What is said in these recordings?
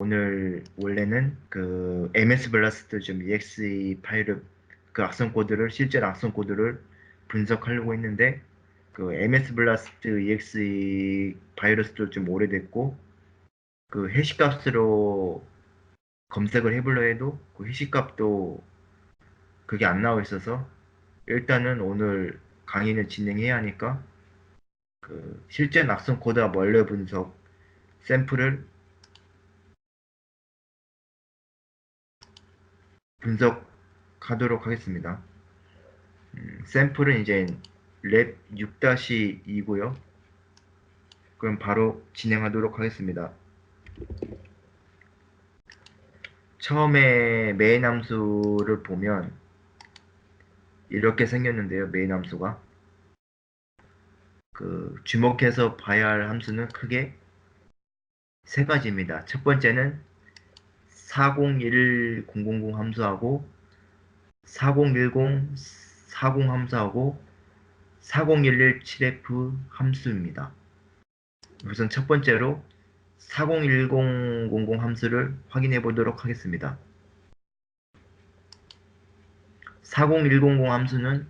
오늘 원래는 그 MS 블라스트 좀 exe 파일을 그 악성 코드를 실제 악성 코드를 분석하려고 했는데 그 MS 블라스트 exe 바이러스도 좀 오래됐고 그 해시값으로 검색을 해보려 해도 그 해시값도 그게 안 나와 있어서 일단은 오늘 강의는 진행해야 하니까 그 실제 악성 코드와 원래 분석 샘플을 분석하도록 하겠습니다. 샘플은 이제 랩 6-2고요. 그럼 바로 진행하도록 하겠습니다. 처음에 메인 함수를 보면 이렇게 생겼는데요. 메인 함수가 그 주목해서 봐야 할 함수는 크게 세 가지입니다. 첫 번째는 401000 함수하고 4010 40 함수하고 4011 7F 함수입니다. 우선 첫 번째로 401000 함수를 확인해 보도록 하겠습니다. 4010 함수는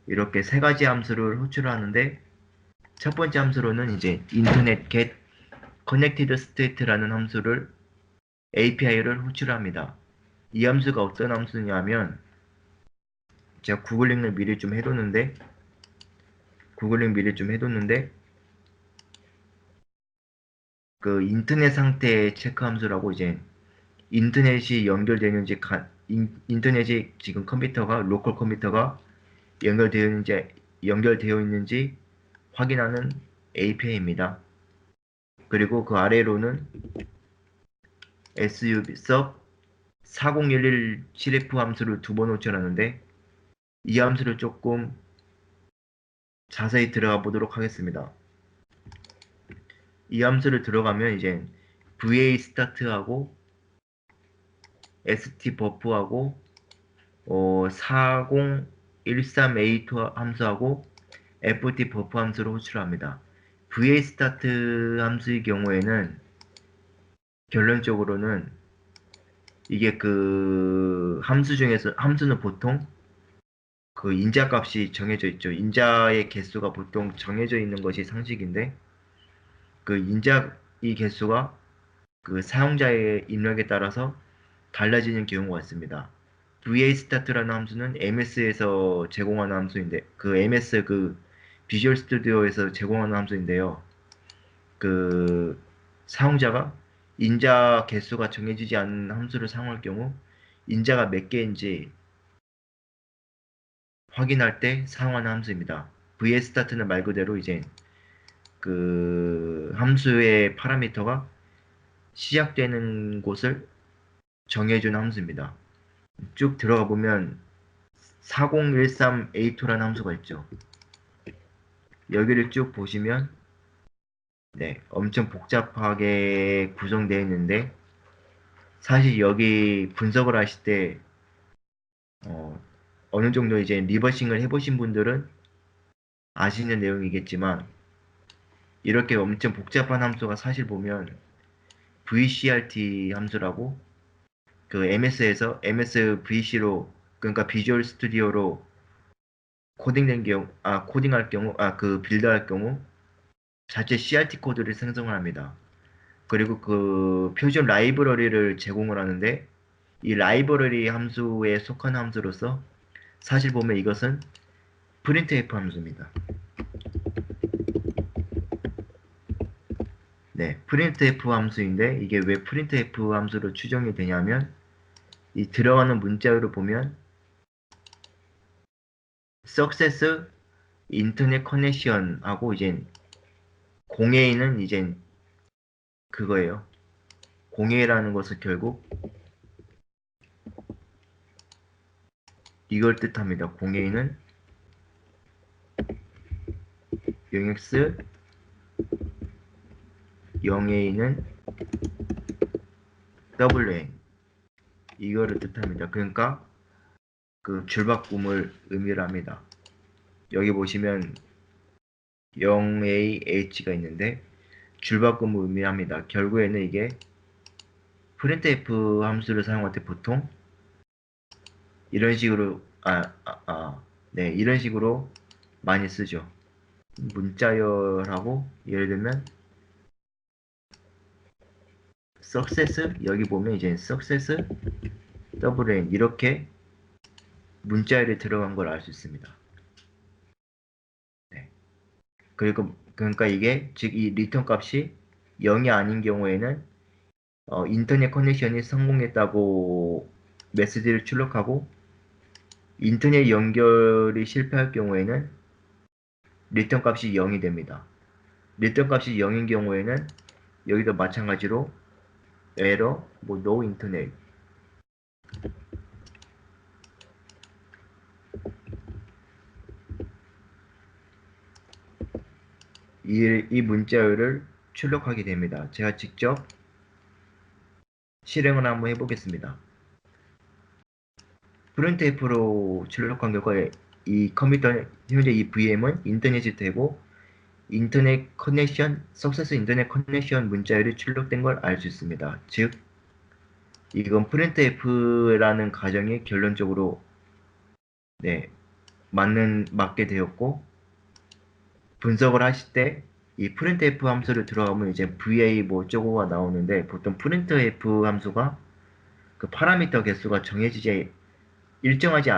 이렇게 세 가지 함수를 호출하는데 첫 번째 함수로는 이제 인터넷 get connected state라는 함수를 API를 호출합니다. 이 함수가 어떤 함수냐면 제가 구글링을 미리 좀 해뒀는데 그 인터넷 상태 체크 함수라고 이제 인터넷이 연결되는지 인터넷이 지금 컴퓨터가 로컬 컴퓨터가 연결되어 있는지 확인하는 API입니다. 그리고 그 아래로는 sub 4011 7F 함수를 두 번 호출하는데 이 함수를 조금 자세히 들어가 보도록 하겠습니다. 이 함수를 들어가면 이제 va start하고 st buffer하고 4013a2 함수하고 ft buffer 함수를 호출합니다. va start 함수의 경우에는 결론적으로는 이게 그 함수 중에서 함수는 보통 그 인자 값이 정해져 있죠. 인자의 개수가 보통 정해져 있는 것이 상식인데 그 인자의 개수가 그 사용자의 입력에 따라서 달라지는 경우가 있습니다. VA 스타트라는 함수는 MS에서 제공하는 함수인데 그 MS 그 비주얼 스튜디오에서 제공하는 함수인데요. 그 사용자가 인자 개수가 정해지지 않은 함수를 사용할 경우 인자가 몇 개인지 확인할 때 사용하는 함수입니다. vstart는 말 그대로 이제 그 함수의 파라미터가 시작되는 곳을 정해준 함수입니다. 쭉 들어가 보면 4013a2라는 함수가 있죠. 여기를 쭉 보시면 네, 엄청 복잡하게 구성되어 있는데 사실 여기 분석을 하실 때 어느 정도 이제 리버싱을 해보신 분들은 아시는 내용이겠지만 이렇게 엄청 복잡한 함수가 사실 보면 VCRT 함수라고 그 MS에서 MS VC로 그러니까 비주얼 스튜디오로 코딩된 경우 코딩할 경우 그 빌드할 경우 자체 CRT 코드를 생성을 합니다. 그리고 그 표준 라이브러리를 제공을 하는데 이 라이브러리 함수에 속한 함수로서 사실 보면 이것은 printf 함수입니다. 네, printf 함수인데 이게 왜 printf 함수로 추정이 되냐면 이 들어가는 문자로 보면 success 인터넷 커넥션 하고 이제 공해는 이제 그거예요. 공해라는 것은 결국 이걸 뜻합니다. 공해는 영X 0A는 WN 이거를 뜻합니다. 그러니까 그 줄바꿈을 의미를 합니다. 여기 보시면 0AH가 있는데 줄바꿈을 의미합니다. 결국에는 이게 printf 함수를 사용할 때 보통 이런 식으로 네, 이런 식으로 많이 쓰죠. 문자열하고 예를 들면 success 여기 보면 이제 success WN 이렇게 문자열이 들어간 걸 알 수 있습니다. 네. 그리고 그러니까 이게 즉 이 리턴 값이 0이 아닌 경우에는 인터넷 커넥션이 성공했다고 메시지를 출력하고 인터넷 연결이 실패할 경우에는 리턴 값이 0이 됩니다. 리턴 값이 0인 경우에는 여기도 마찬가지로 에러, 뭐 no internet 이 문자열을 출력하게 됩니다. 제가 직접 실행을 한번 해보겠습니다. 프론트F로 출력한 결과에 이 컴퓨터 현재 이 VM은 인터넷이 되고 인터넷 커넥션, 석세스 인터넷 커넥션 문자열이 출력된 걸 알 수 있습니다. 즉 이건 printf라는 가정이 결론적으로 네, 맞게 되었고 분석을 하실 때 이 printf 함수를 들어가면 이제 va 뭐 어쩌고가 나오는데 보통 printf 함수가 그 파라미터 개수가 정해지지 일정하지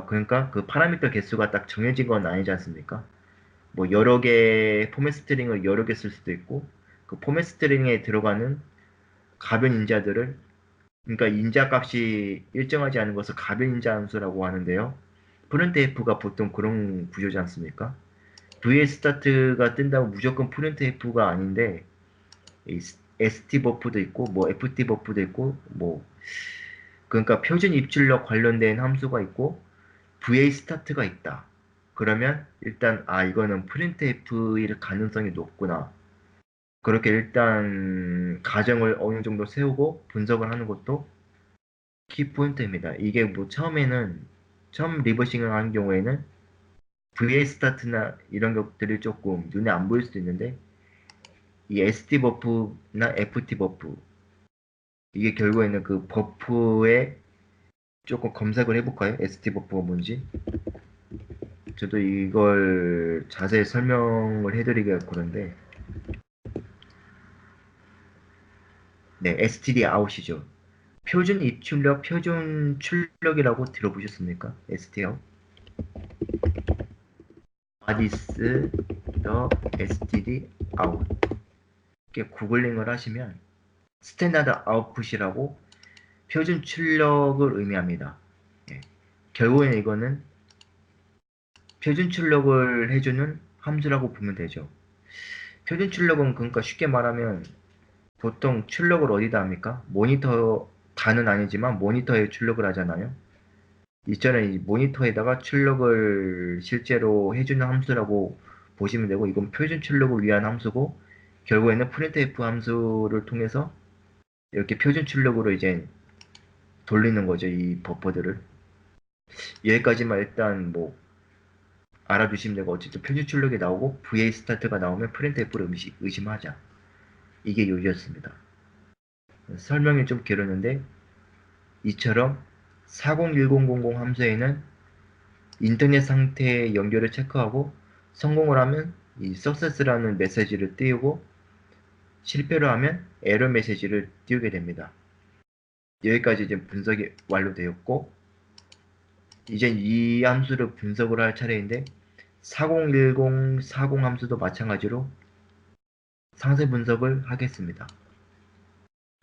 그러니까 그 파라미터 개수가 딱 정해진 건 아니지 않습니까? 뭐 여러 개 포맷 스트링을 여러 개 쓸 수도 있고 그 포맷 스트링에 들어가는 가변 인자들을 그러니까 인자 값이 일정하지 않은 것을 가변 인자 함수라고 하는데요. printf가 보통 그런 구조지 않습니까? VS 스타트가 뜬다고 무조건 printf가 아닌데 stbuf도 있고 뭐 ftbuf도 있고 뭐 그러니까 표준 입출력 관련된 함수가 있고 VA 스타트가 있다. 그러면 일단 이거는 printf일 가능성이 높구나. 그렇게 일단 가정을 어느 정도 세우고 분석을 하는 것도 키포인트입니다. 이게 뭐 처음 리버싱을 하는 경우에는 VA 스타트나 이런 것들이 조금 눈에 안 보일 수도 있는데 이 SD 버프나 FT 버프 이게 결국에는 그 버프에 조금 검색을 해볼까요? SD 버프가 뭔지 저도 이걸 자세히 설명을 해드리기가 그런데 네, STD 아웃이죠. 표준 입출력, 표준 출력이라고 들어보셨습니까? ST 아웃 아디스 더 STD 아웃 이렇게 구글링을 하시면 스탠다드 아웃풋이라고 표준 출력을 의미합니다. 예. 결국에는 이거는 표준 출력을 해주는 함수라고 보면 되죠. 표준 출력은 그러니까 쉽게 말하면 보통 출력을 어디다 합니까? 모니터 다는 아니지만 모니터에 출력을 하잖아요. 이처럼 이 모니터에다가 출력을 실제로 해주는 함수라고 보시면 되고 이건 표준 출력을 위한 함수고 결국에는 printf 함수를 통해서 이렇게 표준 출력으로 이제 돌리는 거죠. 이 버퍼들을. 여기까지만 일단 뭐 알아두시면 되고 어쨌든 표준 출력이 나오고 VA 스타트가 나오면 printf를 의심하자. 이게 요지였습니다. 설명이 좀 길었는데 이처럼 401000 함수에는 인터넷 상태의 연결을 체크하고 성공을 하면 이 success라는 메시지를 띄우고 실패를 하면 에러 메시지를 띄우게 됩니다. 여기까지 이제 분석이 완료되었고 이제 이 함수를 분석을 할 차례인데 4010, 40 함수도 마찬가지로 상세 분석을 하겠습니다.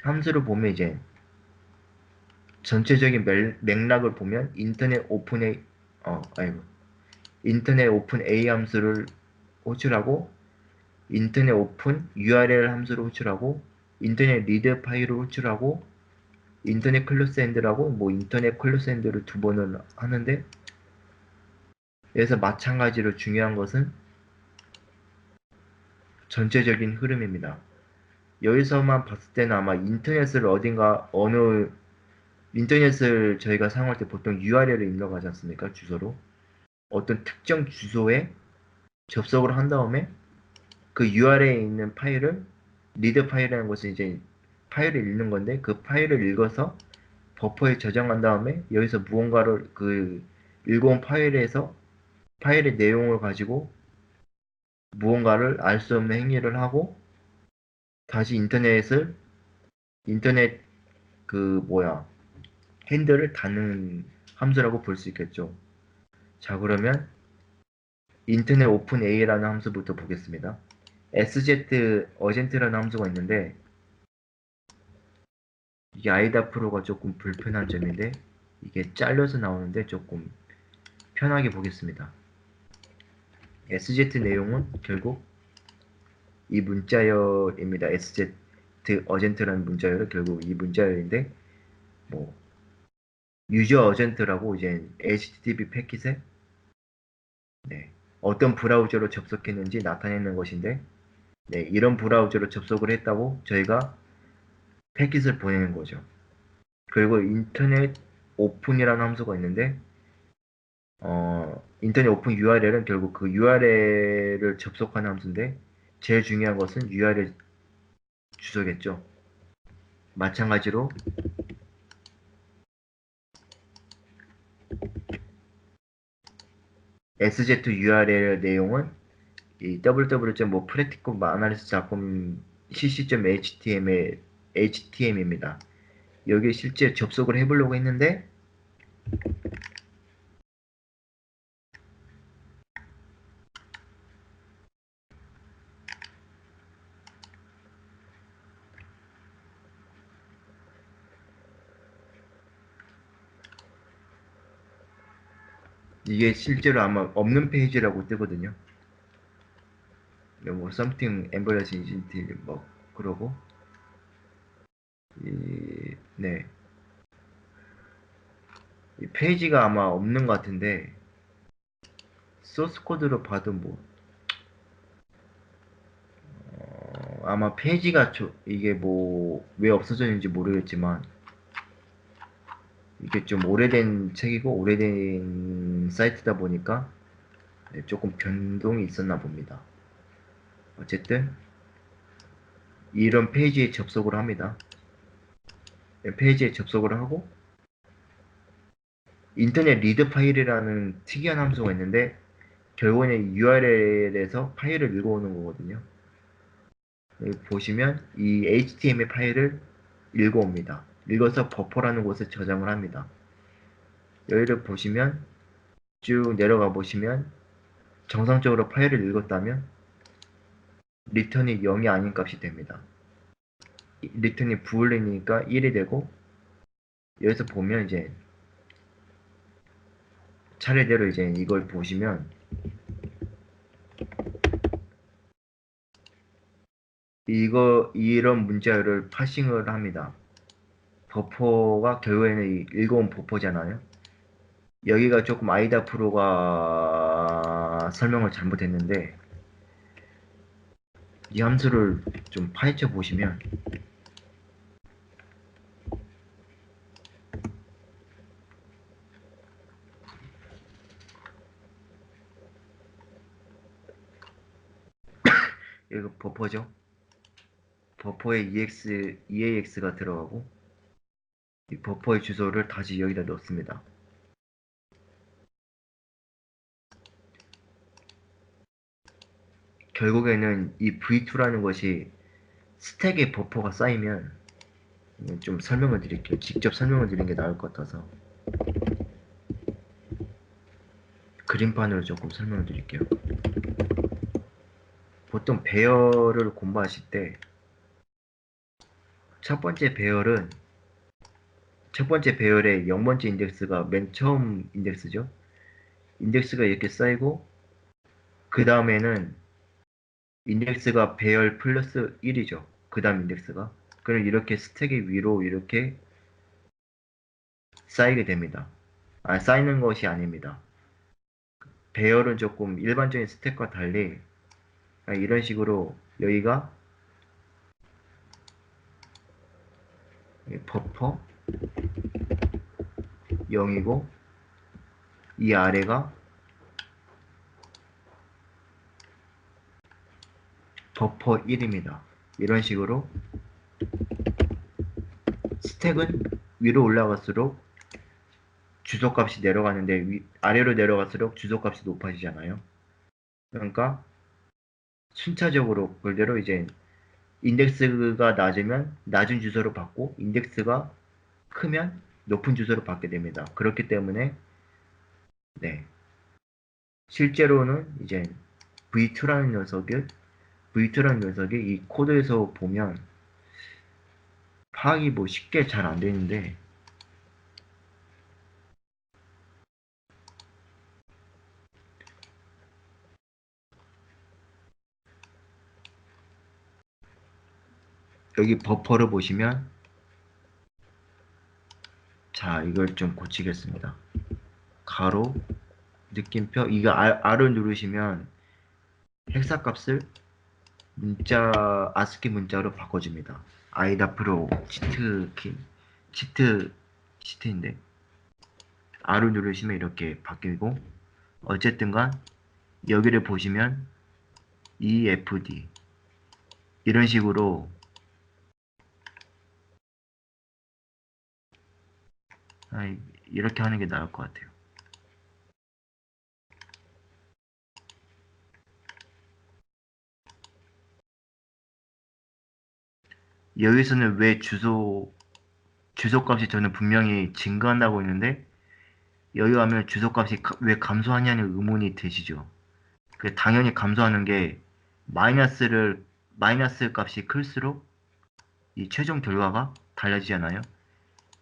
함수를 보면 이제 전체적인 맥락을 보면 인터넷 오픈 A 함수를 호출하고 인터넷 오픈 URL 함수를 호출하고 인터넷 리드 파일을 호출하고 인터넷 클로스 엔드라고 뭐 인터넷 클로스 엔드를 두 번을 하는데 여기서 마찬가지로 중요한 것은 전체적인 흐름입니다. 여기서만 봤을 때는 아마 인터넷을 인터넷을 저희가 사용할 때 보통 URL을 입력하지 않습니까? 주소로. 어떤 특정 주소에 접속을 한 다음에 그 URL에 있는 파일을 리드 파일이라는 것은 이제 파일을 읽는 건데 그 파일을 읽어서 버퍼에 저장한 다음에 여기서 무언가를 그 읽어온 파일에서 파일의 내용을 가지고 무언가를 알 수 없는 행위를 하고 다시 인터넷 그 뭐야 핸들을 닫는 함수라고 볼 수 있겠죠. 자, 그러면 인터넷 오픈 A라는 함수부터 보겠습니다. sz 어젠트라는 함수가 있는데 이게 아이다 프로가 조금 불편한 점인데 이게 잘려서 나오는데 조금 편하게 보겠습니다. sz 내용은 결국 이 문자열입니다. sz 어젠트라는 문자열은 결국 이 문자열인데 뭐 유저 어젠트라고 이제 HTTP 패킷에 네, 어떤 브라우저로 접속했는지 나타내는 것인데 네, 이런 브라우저로 접속을 했다고 저희가 패킷을 보내는 거죠. 그리고 인터넷 오픈이라는 함수가 있는데 인터넷 오픈 URL은 결국 그 URL을 접속하는 함수인데 제일 중요한 것은 URL 주소겠죠. 마찬가지로 sz URL 내용은 이 www.practical.analysis.cc.html입니다. 여기 실제 접속을 해보려고 했는데 이게 실제로 아마 없는 페이지라고 뜨거든요. 뭐 something embarrassing 뭐 그러고 네. 이 페이지가 아마 없는 것 같은데 소스 코드로 봐도 뭐 아마 페이지가 이게 뭐 왜 없어졌는지 모르겠지만 이게 좀 오래된 책이고 오래된 사이트다 보니까 네, 조금 변동이 있었나 봅니다. 어쨌든 이런 페이지에 접속을 합니다. 네, 페이지에 접속을 하고 인터넷 리드 파일이라는 특이한 함수가 있는데 결국에는 URL에서 파일을 읽어오는 거거든요. 여기 보시면 이 HTML 파일을 읽어옵니다. 읽어서 버퍼라는 곳에 저장을 합니다. 여기를 보시면 쭉 내려가 보시면 정상적으로 파일을 읽었다면 리턴이 0이 아닌 값이 됩니다. 리턴이 부울린이니까 1이 되고 여기서 보면 이제 차례대로 이제 이걸 보시면 이런 문자열을 파싱을 합니다. 버퍼가 결국에는 읽어온 버퍼잖아요. 여기가 조금 아이다 프로가 설명을 잘못했는데 이 함수를 좀 파헤쳐 보시면 여기 버퍼죠. 버퍼에 EAX가 들어가고 이 버퍼의 주소를 다시 여기다 넣습니다. 결국에는 이 V2라는 것이 스택에 버퍼가 쌓이면 좀 설명을 드릴게요. 직접 설명을 드리는 게 나을 것 같아서 그림판으로 조금 설명을 드릴게요. 보통 배열을 공부하실 때 첫 번째 배열은 첫 번째 배열의 0번째 인덱스가 맨 처음 인덱스죠. 인덱스가 이렇게 쌓이고 그 다음에는 인덱스가 배열 플러스 1이죠. 그 다음 인덱스가. 그럼 이렇게 스택의 위로 이렇게 쌓이게 됩니다. 쌓이는 것이 아닙니다. 배열은 조금 일반적인 스택과 달리 이런 식으로 여기가 버퍼 0이고 이 아래가 버퍼 1입니다. 이런 식으로 스택은 위로 올라갈수록 주소값이 내려가는데 아래로 내려갈수록 주소값이 높아지잖아요. 그러니까 순차적으로 그대로 이제 인덱스가 낮으면 낮은 주소로 받고 인덱스가 크면 높은 주소로 받게 됩니다. 그렇기 때문에 네, 실제로는 이제 V2라는 녀석이 이 코드에서 보면 파악이 뭐 쉽게 잘 안 되는데 여기 버퍼를 보시면 자 이걸 좀 고치겠습니다. 가로 느낌표 이거 R을 누르시면 헥사 값을 문자 아스키 문자로 바꿔줍니다. 아이다 프로 치트 시트인데 R을 누르시면 이렇게 바뀌고 어쨌든간 여기를 보시면 EFD 이런 식으로 이렇게 하는 게 나을 것 같아요. 여기서는 왜 주소값이 저는 분명히 증가한다고 했는데 여기 가면 주소값이 왜 감소하냐는 의문이 드시죠. 당연히 감소하는 게 마이너스 값이 클수록 이 최종 결과가 달라지잖아요.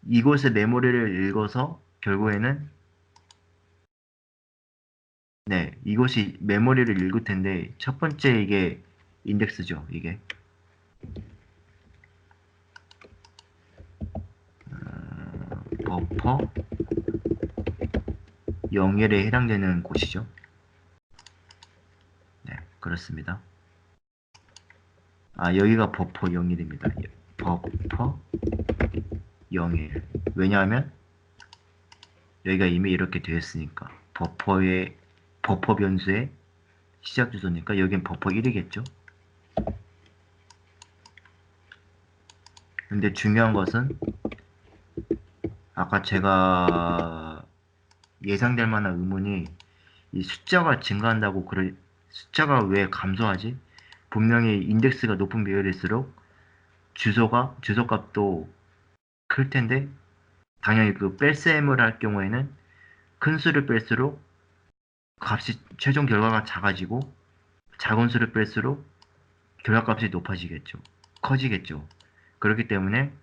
이곳의 메모리를 읽어서 결국에는 네, 이곳이 메모리를 읽을 텐데 첫 번째 이게 인덱스죠. 이게 버퍼 0일에 해당되는 곳이죠. 네, 그렇습니다. 여기가 버퍼 0일입니다. 버퍼 0일. 왜냐하면 여기가 이미 이렇게 되었으니까 버퍼 변수의 시작 주소니까 여긴 버퍼 1이겠죠. 근데 중요한 것은 아까 제가 예상될 만한 의문이 이 숫자가 증가한다고 숫자가 왜 감소하지? 분명히 인덱스가 높은 비율일수록 주소값도 클 텐데 당연히 그 뺄셈을 할 경우에는 큰 수를 뺄수록 최종 결과가 작아지고 작은 수를 뺄수록 결과값이 높아지겠죠. 커지겠죠. 그렇기 때문에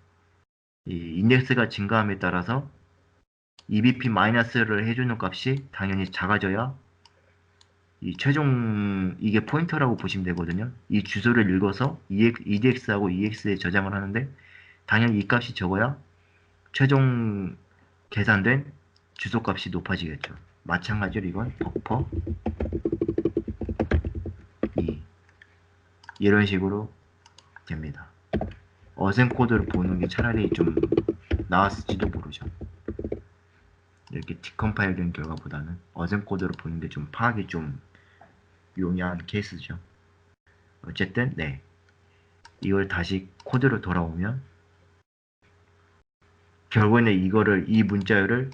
이 인덱스가 증가함에 따라서 EBP-를 해주는 값이 당연히 작아져야 이 최종 이게 포인터라고 보시면 되거든요. 이 주소를 읽어서 EDX하고 EX에 저장을 하는데 당연히 이 값이 적어야 최종 계산된 주소 값이 높아지겠죠. 마찬가지로 이건 버퍼 2 이런 식으로 됩니다. 어셈 코드를 보는 게 차라리 좀 나았을지도 모르죠. 이렇게 디컴파일 된 결과보다는 어셈 코드를 보는 게 좀 파악이 좀 용이한 케이스죠. 어쨌든 네, 이걸 다시 코드로 돌아오면 결국에는 이 문자열을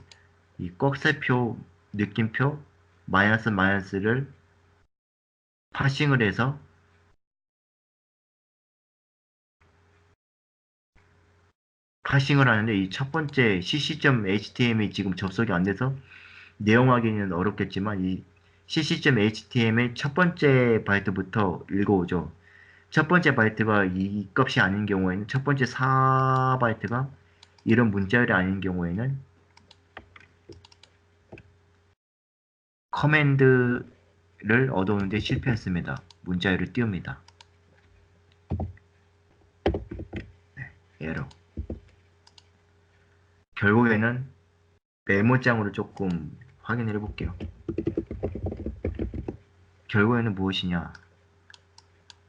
이 꺽쇠표 느낌표 마이너스를 파싱을 해서 하는데 이 첫 번째 cc.html이 지금 접속이 안 돼서 내용 확인은 어렵겠지만 이 cc.html의 첫 번째 바이트부터 읽어오죠. 첫 번째 바이트가 이 값이 아닌 경우에는 첫 번째 4바이트가 이런 문자열이 아닌 경우에는 커맨드를 얻어오는데 실패했습니다. 문자열을 띄웁니다. 네, 에러. 결국에는 메모장으로 조금 확인을 해볼게요. 결국에는 무엇이냐?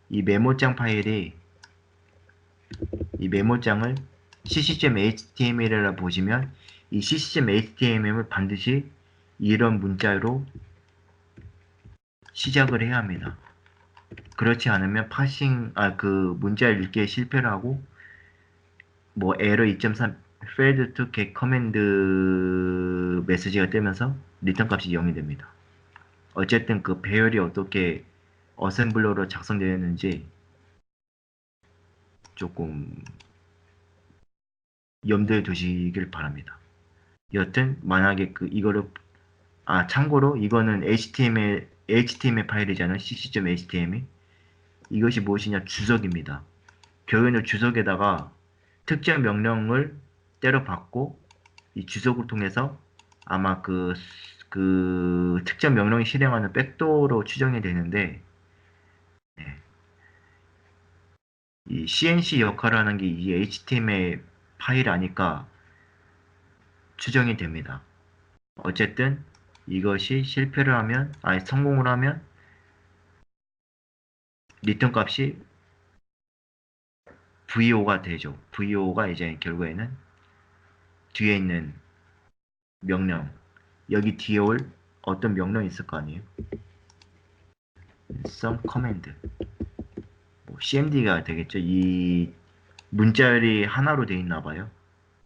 이 메모장을 cc.html이라 보시면 이 cc.html을 반드시 이런 문자로 시작을 해야 합니다. 그렇지 않으면 그 문자 읽기에 실패를 하고 뭐 에러 2.3 failed to get command 메시지가 뜨면서 리턴 값이 0이 됩니다. 어쨌든 그 배열이 어떻게 어셈블러로 작성되었는지 조금 염두에 두시길 바랍니다. 여튼 만약에 그 이거를 참고로 이거는 HTML 파일이잖아요. cc.html. 이것이 무엇이냐? 주석입니다. 교연의 주석에다가 특정 명령을 때려박고 이 주석을 통해서 아마 그 특정 명령이 실행하는 백도어로 추정이 되는데, 네. 이 CNC 역할을 하는 게 이 HTML 파일 아니까 추정이 됩니다. 어쨌든 이것이 실패를 하면, 성공을 하면 리턴 값이 VO가 되죠. VO가 이제 결국에는 뒤에 있는 명령, 여기 뒤에 올 어떤 명령이 있을 거 아니에요. some command, 뭐 CMD가 되겠죠. 이 문자열이 하나로 되어 있나 봐요.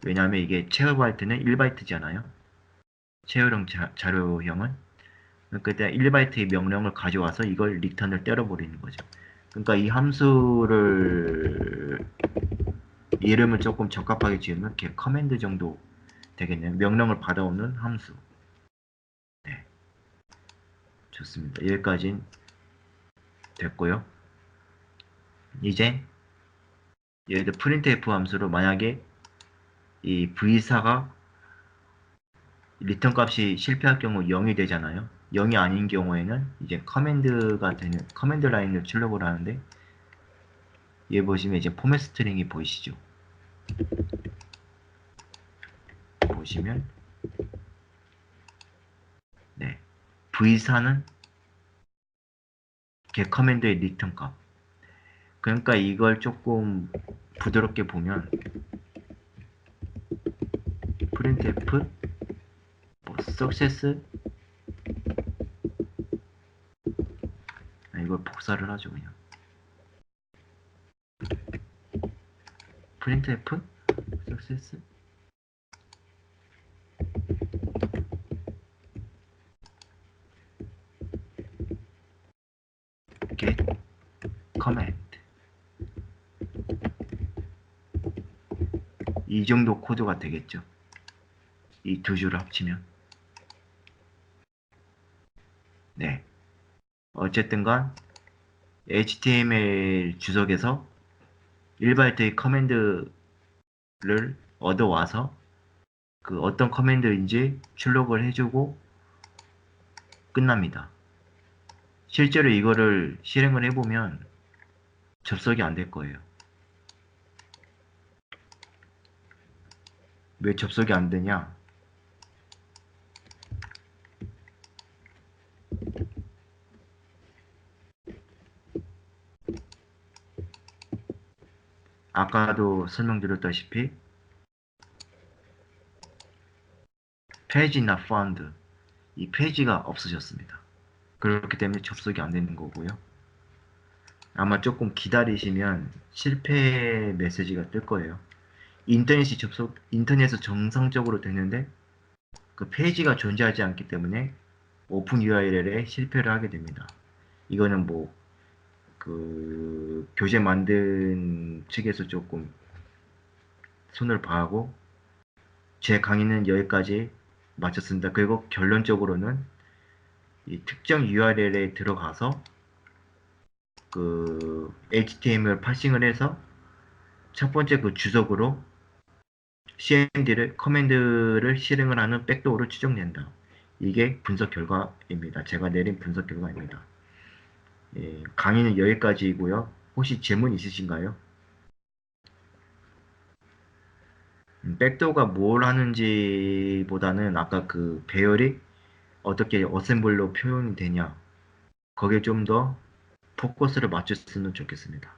왜냐하면 이게 체어바이트는 1바이트잖아요. 체어형 자료형은. 그러니까 1바이트의 명령을 가져와서 이걸 리턴을 때려버리는 거죠. 그러니까 이 함수를 이름을 조금 적합하게 지으면 이렇게 커맨드 정도 되겠네요. 명령을 받아오는 함수. 네, 좋습니다. 여기까지 됐고요. 이제 얘들 printf 함수로 만약에 이 v4가 리턴 값이 실패할 경우 0이 되잖아요. 0이 아닌 경우에는 이제 커맨드가 되는 커맨드 라인을 출력을 하는데, 얘 보시면 이제 포맷 스트링이 보이시죠? 보시면 네, v4는 get 커맨드의 리턴 값. 그러니까 이걸 조금 부드럽게 보면 printf 뭐 success, 이걸 복사를 하죠. 그냥 printf success get command, 이 정도 코드가 되겠죠. 이 두 줄을 합치면. 네, 어쨌든간 HTML 주석에서 1바이트의 커맨드를 얻어와서 그 어떤 커맨드인지 출력을 해주고 끝납니다. 실제로 이거를 실행을 해보면 접속이 안 될 거예요. 왜 접속이 안 되냐? 아까도 설명드렸다시피 page not found, 이 페이지가 없어졌습니다. 그렇기 때문에 접속이 안 되는 거고요. 아마 조금 기다리시면 실패 메시지가 뜰 거예요. 인터넷이 정상적으로 되는데 그 페이지가 존재하지 않기 때문에 오픈 URL에 실패를 하게 됩니다. 이거는 뭐 그 교재 만든 측에서 조금 손을 봐하고, 제 강의는 여기까지 마쳤습니다. 그리고 결론적으로는 이 특정 URL에 들어가서 그 HTML 파싱을 해서 첫 번째 그 주석으로 CMD를 커맨드를 실행을 하는 백도어를 추정된다. 이게 분석 결과입니다. 제가 내린 분석 결과입니다. 예, 강의는 여기까지이고요. 혹시 질문 있으신가요? 백도어가 뭘 하는지 보다는 아까 그 배열이 어떻게 어셈블로 표현이 되냐, 거기에 좀 더 포커스를 맞췄으면 좋겠습니다.